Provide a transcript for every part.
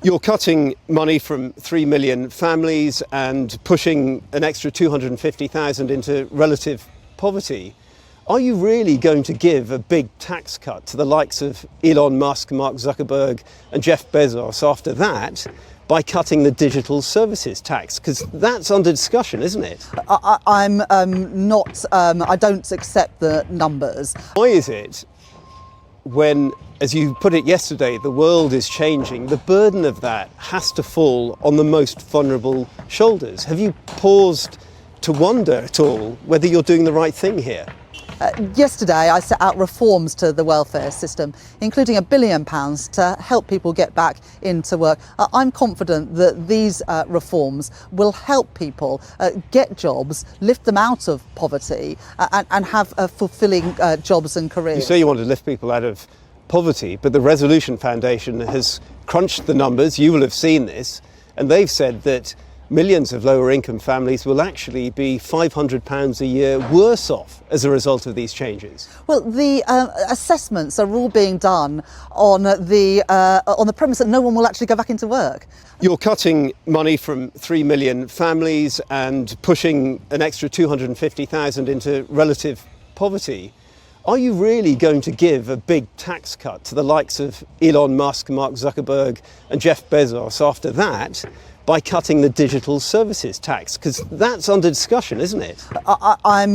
You're cutting money from 3 million families and pushing an extra 250,000 into relative poverty. Are you really going to give a big tax cut to the likes of Elon Musk, Mark Zuckerberg and Jeff Bezos after that by cutting the digital services tax? Because that's under discussion, isn't it? I don't accept the numbers. Why is it when, as you put it yesterday, the world is changing, the burden of that has to fall on the most vulnerable shoulders? Have you paused to wonder at all whether you're doing the right thing here? Yesterday I set out reforms to the welfare system, including £1 billion to help people get back into work. I'm confident that these reforms will help people get jobs, lift them out of poverty and have fulfilling jobs and careers. You say you want to lift people out of poverty, but the Resolution Foundation has crunched the numbers, you will have seen this, and they've said that millions of lower income families will actually be £500 a year worse off as a result of these changes. Well, the assessments are all being done on the premise that no one will actually go back into work. You're cutting money from 3 million families and pushing an extra 250,000 into relative poverty. Are you really going to give a big tax cut to the likes of Elon Musk, Mark Zuckerberg and Jeff Bezos after that by cutting the digital services tax? Because that's under discussion, isn't it? I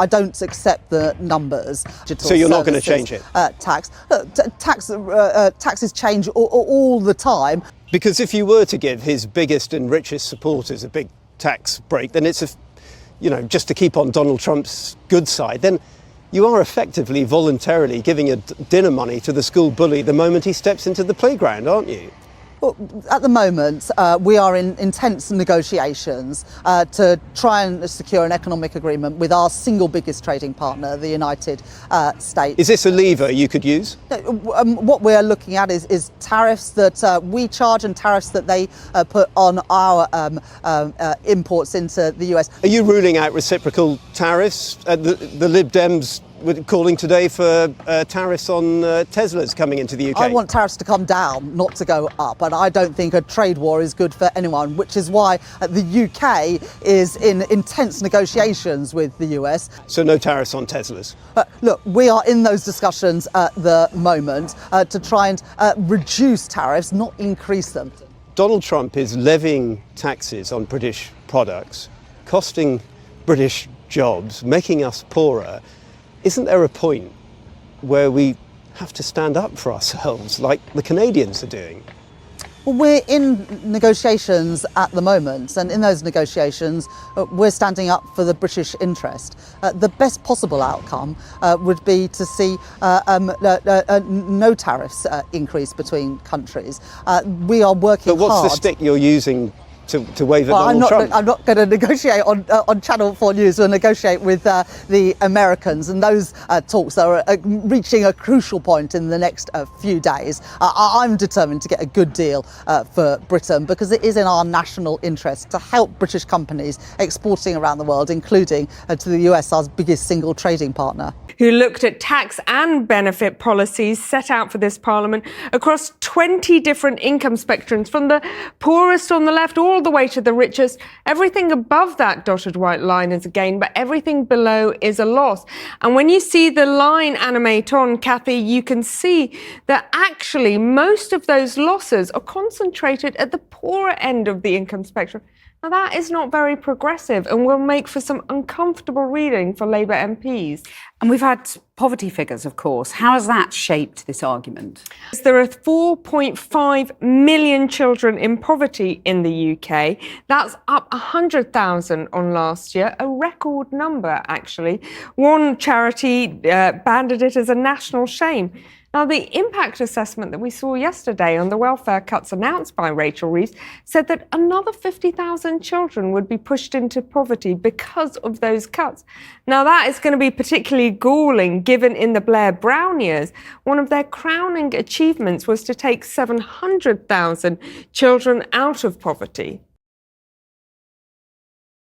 don't accept the numbers. So you're not going to change it? Taxes change all the time. Because if you were to give his biggest and richest supporters a big tax break, then it's just to keep on Donald Trump's good side, then you are effectively voluntarily giving dinner money to the school bully the moment he steps into the playground, aren't you? Well, at the moment, we are in intense negotiations to try and secure an economic agreement with our single biggest trading partner, the United States. Is this a lever you could use? What we're looking at is tariffs that we charge and tariffs that they put on our imports into the US. Are you ruling out reciprocal tariffs? The Lib Dems were calling today for tariffs on Teslas coming into the UK. I want tariffs to come down, not to go up, and I don't think a trade war is good for anyone, which is why the UK is in intense negotiations with the US. So no tariffs on Teslas? Look, we are in those discussions at the moment to try and reduce tariffs, not increase them. Donald Trump is levying taxes on British products, costing British jobs, making us poorer. Isn't there a point where we have to stand up for ourselves like the Canadians are doing? Well, we're in negotiations at the moment, and in those negotiations we're standing up for the British interest. The best possible outcome would be to see no tariffs increase between countries. We are working hard. But what's the stick you're using to wave at Donald Trump? I'm not going to negotiate on Channel 4 News. We'll negotiate with the Americans, and those talks are reaching a crucial point in the next few days. I'm determined to get a good deal for Britain because it is in our national interest to help British companies exporting around the world, including to the US, our biggest single trading partner. Who looked at tax and benefit policies set out for this Parliament across 20 different income spectrums, from the poorest on the left all the way to the richest. Everything above that dotted white line is a gain, but everything below is a loss. And when you see the line animate on, Kathy, you can see that actually most of those losses are concentrated at the poorer end of the income spectrum. Now, that is not very progressive and will make for some uncomfortable reading for Labour MPs. And we've had poverty figures, of course. How has that shaped this argument? There are 4.5 million children in poverty in the UK. That's up 100,000 on last year, a record number, actually. One charity banded it as a national shame. Now, the impact assessment that we saw yesterday on the welfare cuts announced by Rachel Reeves said that another 50,000 children would be pushed into poverty because of those cuts. Now, that is going to be particularly galling, given in the Blair-Brown years, one of their crowning achievements was to take 700,000 children out of poverty.